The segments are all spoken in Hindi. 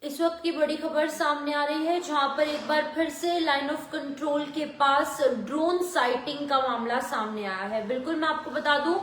इस वक्त की बड़ी खबर सामने आ रही है, जहां पर एक बार फिर से लाइन ऑफ कंट्रोल के पास ड्रोन साइटिंग का मामला सामने आया है। बिल्कुल मैं आपको बता दूं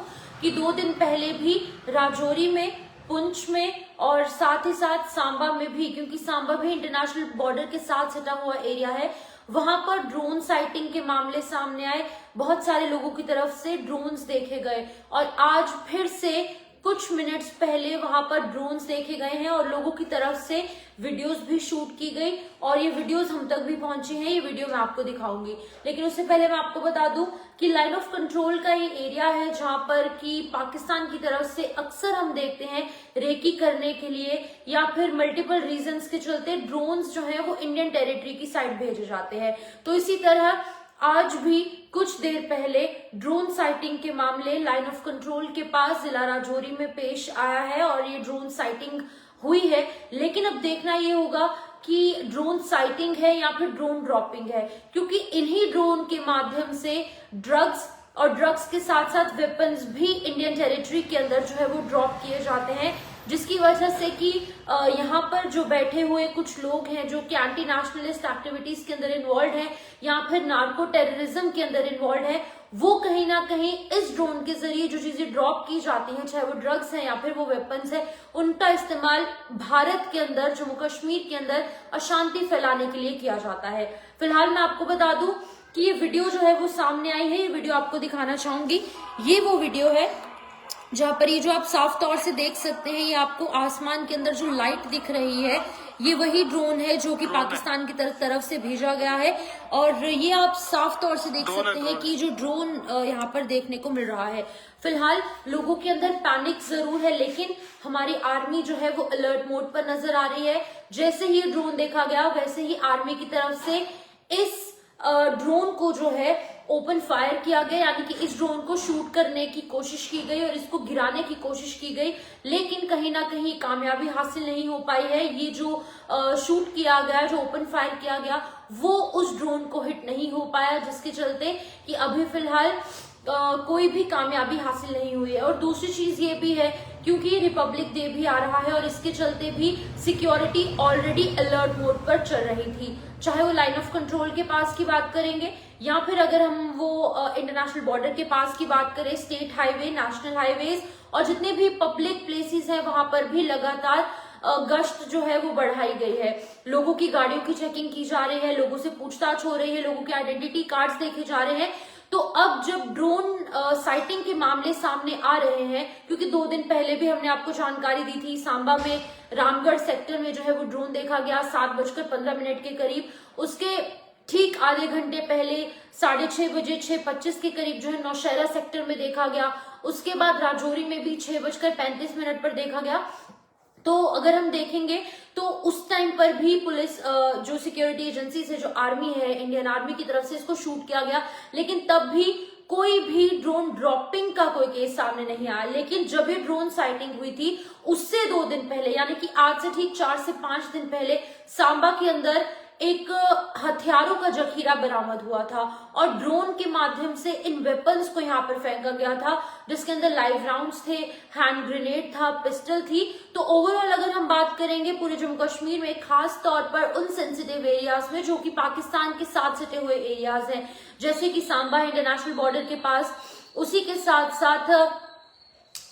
कि 2 दिन पहले भी राजौरी में, पुंछ में और साथ ही साथ सांबा में भी, क्योंकि सांबा भी इंटरनेशनल बॉर्डर के साथ सटा हुआ एरिया है, वहां पर ड्रोन साइटिंग के मामले सामने आए। बहुत सारे लोगों की तरफ से ड्रोन्स देखे गए और आज फिर से कुछ मिनट्स पहले वहां पर ड्रोन्स देखे गए हैं और लोगों की तरफ से वीडियोस भी शूट की गई और ये वीडियोस हम तक भी पहुंची हैं। ये वीडियो मैं आपको दिखाऊंगी, लेकिन उससे पहले मैं आपको बता दूं कि लाइन ऑफ कंट्रोल का ये एरिया है जहां पर कि पाकिस्तान की तरफ से अक्सर हम देखते हैं रेकी करने के लिए या फिर मल्टीपल रीजंस के चलते ड्रोन्स जो है वो इंडियन टेरिटरी की साइड भेजे जाते हैं। तो इसी तरह आज भी कुछ देर पहले ड्रोन साइटिंग के मामले लाइन ऑफ कंट्रोल के पास जिला राजौरी में पेश आया है और ये ड्रोन साइटिंग हुई है। लेकिन अब देखना ये होगा कि ड्रोन साइटिंग है या फिर ड्रोन ड्रॉपिंग है, क्योंकि इन्हीं ड्रोन के माध्यम से ड्रग्स और ड्रग्स के साथ साथ वेपन्स भी इंडियन टेरिटरी के अंदर जो है वो ड्रॉप किए जाते हैं, जिसकी वजह से कि यहाँ पर जो बैठे हुए कुछ लोग हैं जो कि एंटी नेशनलिस्ट एक्टिविटीज के अंदर इन्वॉल्व हैं या फिर नार्को टेररिज्म के अंदर इन्वॉल्व है, वो कहीं ना कहीं इस ड्रोन के जरिए जो चीजें ड्रॉप की जाती हैं, चाहे वो ड्रग्स हैं या फिर वो वेपन्स है, उनका इस्तेमाल भारत के अंदर, जम्मू कश्मीर के अंदर अशांति फैलाने के लिए किया जाता है। फिलहाल मैं आपको बता दूं कि ये वीडियो जो है वो सामने आई है। ये वीडियो आपको दिखाना चाहूंगी। ये वो वीडियो है जहां पर ये जो आप साफ तौर से देख सकते हैं, ये आपको आसमान के अंदर जो लाइट दिख रही है, ये वही ड्रोन है जो कि पाकिस्तान की तरफ से भेजा गया है। और ये आप साफ तौर से देख सकते हैं कि जो ड्रोन यहाँ पर देखने को मिल रहा है। फिलहाल लोगों के अंदर पैनिक जरूर है, लेकिन हमारी आर्मी जो है वो अलर्ट मोड पर नजर आ रही है। जैसे ही ड्रोन देखा गया वैसे ही आर्मी की तरफ से इस ड्रोन को जो है ओपन फायर किया गया, यानी कि इस ड्रोन को शूट करने की कोशिश की गई और इसको गिराने की कोशिश की गई, लेकिन कहीं ना कहीं कामयाबी हासिल नहीं हो पाई है। ये जो शूट किया गया, जो ओपन फायर किया गया, वो उस ड्रोन को हिट नहीं हो पाया, जिसके चलते कि अभी फिलहाल कोई भी कामयाबी हासिल नहीं हुई है। और दूसरी चीज ये भी है क्योंकि रिपब्लिक डे भी आ रहा है और इसके चलते भी सिक्योरिटी ऑलरेडी अलर्ट मोड पर चल रही थी, चाहे वो लाइन ऑफ कंट्रोल के पास की बात करेंगे या फिर अगर हम वो इंटरनेशनल बॉर्डर के पास की बात करें, स्टेट हाईवे, नेशनल हाईवेज और जितने भी पब्लिक प्लेसेस हैं वहां पर भी लगातार गश्त जो है वो बढ़ाई गई है। लोगों की गाड़ियों की चेकिंग की जा रही है, लोगों से पूछताछ हो रही है, लोगों के आइडेंटिटी कार्ड्स देखे जा रहे हैं। तो अब जब ड्रोन साइटिंग के मामले सामने आ रहे हैं, क्योंकि 2 दिन पहले भी हमने आपको जानकारी दी थी, सांबा में रामगढ़ सेक्टर में जो है वो ड्रोन देखा गया 7:15 के करीब। उसके ठीक आधे घंटे पहले 6:30 बजे 6:25 के करीब जो है नौशहरा सेक्टर में देखा गया। उसके बाद राजौरी में भी 6:35 पर देखा गया। तो अगर हम देखेंगे तो उस टाइम पर भी पुलिस जो सिक्योरिटी एजेंसी से, जो आर्मी है, इंडियन आर्मी की तरफ से इसको शूट किया गया, लेकिन तब भी कोई भी ड्रोन ड्रॉपिंग का कोई केस सामने नहीं आया। लेकिन जब ये ड्रोन साइटिंग हुई थी उससे 2 दिन पहले, यानी कि आज से ठीक 4 से 5 दिन पहले, सांबा के अंदर एक हथियारों का जखीरा बरामद हुआ था और ड्रोन के माध्यम से इन वेपन्स को यहाँ पर फेंका गया था, जिसके अंदर लाइव राउंड्स थे, हैंड ग्रेनेड था, पिस्टल थी। तो ओवरऑल अगर हम बात करेंगे पूरे जम्मू कश्मीर में, खास तौर पर उन सेंसिटिव एरियाज में जो कि पाकिस्तान के साथ सटे हुए एरियाज हैं, जैसे कि सांबा इंटरनेशनल बॉर्डर के पास, उसी के साथ साथ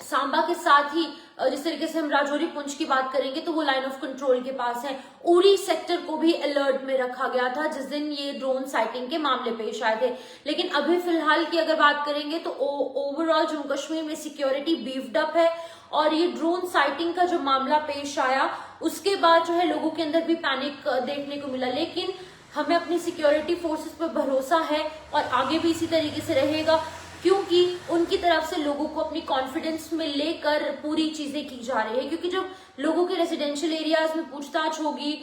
सांबा के साथ ही जिस तरीके से हम राजौरी पुंछ की बात करेंगे तो वो लाइन ऑफ कंट्रोल के पास है। उरी सेक्टर को भी अलर्ट में रखा गया था जिस दिन ये ड्रोन साइटिंग के मामले पेश आए थे। लेकिन अभी फिलहाल की अगर बात करेंगे तो ओवरऑल जम्मू कश्मीर में सिक्योरिटी बीफ्ड अप है और ये ड्रोन साइटिंग का जो मामला पेश आया उसके बाद जो है लोगों के अंदर भी पैनिक देखने को मिला। लेकिन हमें अपनी सिक्योरिटी फोर्सेस पर भरोसा है और आगे भी इसी तरीके से रहेगा, क्योंकि उनकी तरफ से लोगों को अपनी कॉन्फिडेंस में लेकर पूरी चीजें की जा रही है। क्योंकि जब लोगों के रेजिडेंशियल एरियाज में पूछताछ होगी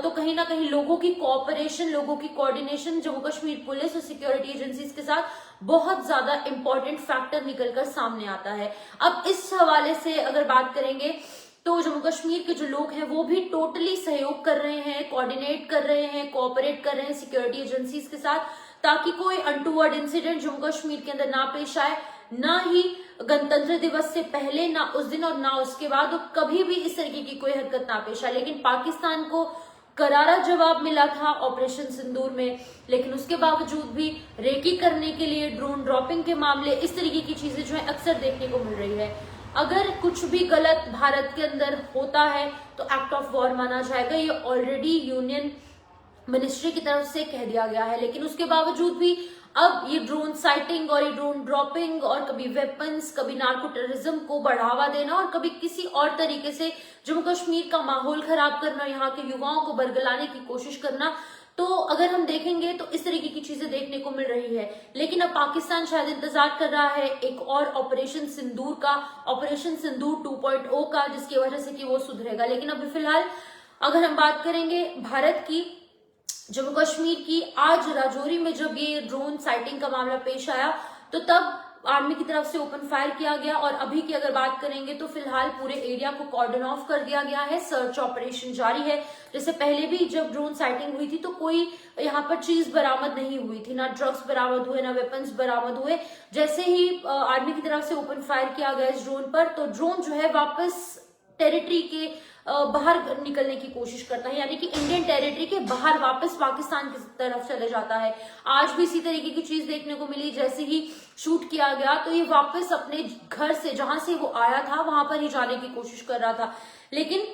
तो कहीं ना कहीं लोगों की कोऑपरेशन, लोगों की कोऑर्डिनेशन जम्मू कश्मीर पुलिस और सिक्योरिटी एजेंसीज के साथ बहुत ज्यादा इंपॉर्टेंट फैक्टर निकलकर सामने आता है। अब इस हवाले से अगर बात करेंगे तो जम्मू कश्मीर के जो लोग हैं वो भी टोटली सहयोग कर रहे हैं, कोऑर्डिनेट कर रहे हैं, कोऑपरेट कर रहे हैं सिक्योरिटी एजेंसीज के साथ, ताकि कोई अनटूवर्ड इंसिडेंट जम्मू कश्मीर के अंदर ना पेश आए। ना ही गणतंत्र दिवस से पहले, ना उस दिन और ना उसके बाद, और कभी भी इस तरीके की कोई हरकत ना पेश आए। लेकिन पाकिस्तान को करारा जवाब मिला था ऑपरेशन सिंदूर में, लेकिन उसके बावजूद भी रेकी करने के लिए, ड्रोन ड्रॉपिंग के मामले, इस तरीके की चीजें जो है अक्सर देखने को मिल रही है। अगर कुछ भी गलत भारत के अंदर होता है तो एक्ट ऑफ वॉर माना जाएगा। ये ऑलरेडी यूनियन मिनिस्ट्री की तरफ से कह दिया गया है, लेकिन उसके बावजूद भी अब ये ड्रोन साइटिंग और ये ड्रोन ड्रॉपिंग और कभी वेपन्स, कभी नार्को टेररिज्म को बढ़ावा देना और कभी किसी और तरीके से जम्मू कश्मीर का माहौल खराब करना, यहाँ के युवाओं को बरगलाने की कोशिश करना, तो अगर हम देखेंगे तो इस तरीके की चीजें देखने को मिल रही है। लेकिन अब पाकिस्तान शायद इंतजार कर रहा है एक और ऑपरेशन सिंदूर का, ऑपरेशन सिंदूर 2.0 का, जिसकी वजह से कि वो सुधरेगा। लेकिन अभी फिलहाल अगर हम बात करेंगे भारत की, जम्मू कश्मीर की, आज राजौरी में जब ये ड्रोन साइटिंग का मामला पेश आया तो तब आर्मी की तरफ से ओपन फायर किया गया, और अभी की अगर बात करेंगे तो फिलहाल पूरे एरिया को कॉर्डन ऑफ कर दिया गया है। सर्च ऑपरेशन जारी है। जैसे पहले भी जब ड्रोन साइटिंग हुई थी तो कोई यहाँ पर चीज बरामद नहीं हुई थी, ना ड्रग्स बरामद हुए, ना वेपन्स बरामद हुए। जैसे ही आर्मी की तरफ से ओपन फायर किया गया इस ड्रोन पर, तो ड्रोन जो है वापस टेरिटरी के बाहर निकलने की कोशिश करता है, यानी कि इंडियन टेरिटरी के बाहर वापस पाकिस्तान की तरफ चले जाता है। आज भी इसी तरीके की चीज देखने को मिली। जैसे ही शूट किया गया तो ये वापस अपने घर से, जहां से वो आया था, वहां पर ही जाने की कोशिश कर रहा था। लेकिन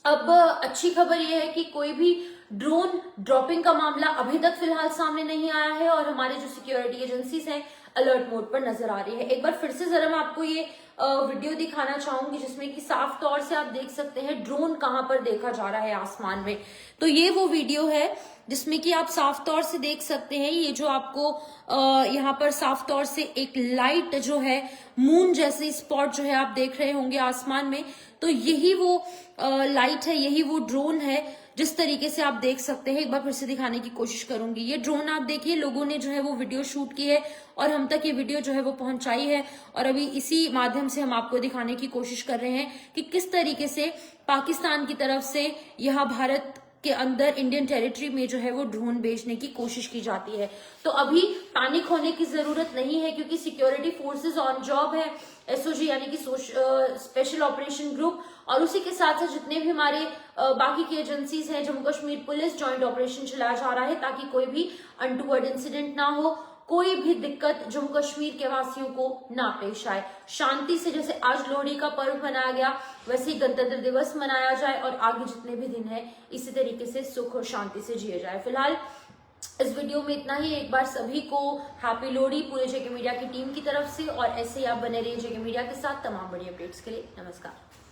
अब अच्छी खबर यह है कि कोई भी ड्रोन ड्रॉपिंग का मामला अभी तक फिलहाल सामने नहीं आया है, और हमारे जो सिक्योरिटी एजेंसीज हैं अलर्ट मोड पर नजर आ रही है। एक बार फिर से जरा मैं आपको ये वीडियो दिखाना चाहूंगी जिसमें कि साफ तौर से आप देख सकते हैं ड्रोन कहां पर देखा जा रहा है आसमान में। तो ये वो वीडियो है जिसमें कि आप साफ तौर से देख सकते हैं, ये जो आपको यहाँ पर साफ तौर से एक लाइट जो है, मून जैसे स्पॉट जो है आप देख रहे होंगे आसमान में, तो यही वो लाइट है, यही वो ड्रोन है जिस तरीके से आप देख सकते हैं। एक बार फिर से दिखाने की कोशिश करूंगी। ये ड्रोन आप देखिए, लोगों ने जो है वो वीडियो शूट की है और हम तक ये वीडियो जो है वो पहुंचाई है, और अभी इसी माध्यम से हम आपको दिखाने की कोशिश कर रहे हैं कि किस तरीके से पाकिस्तान की तरफ से यहाँ भारत के अंदर इंडियन टेरिटरी में जो है वो ड्रोन भेजने की कोशिश की जाती है। तो अभी पैनिक होने की जरूरत नहीं है, क्योंकि सिक्योरिटी फोर्सेस ऑन जॉब है, एसओजी यानी कि स्पेशल ऑपरेशन ग्रुप, और उसी के साथ साथ जितने भी हमारे बाकी की एजेंसीज हैं, Jammu Kashmir police, joint operation चलाया जा रहा है ताकि कोई भी अनटूवर्ड इंसिडेंट ना हो, कोई भी दिक्कत जम्मू कश्मीर के वासियों को ना पेश आए। शांति से, जैसे आज लोहड़ी का पर्व मनाया गया, वैसे ही गणतंत्र दिवस मनाया जाए, और आगे जितने भी दिन है इसी तरीके से सुख और शांति से जिए जाए। फिलहाल इस वीडियो में इतना ही। एक बार सभी को हैप्पी लोहड़ी पूरे जेके मीडिया की टीम की तरफ से, और ऐसे ही आप बने रहिए जेके मीडिया के साथ तमाम बड़ी अपडेट्स के लिए। नमस्कार।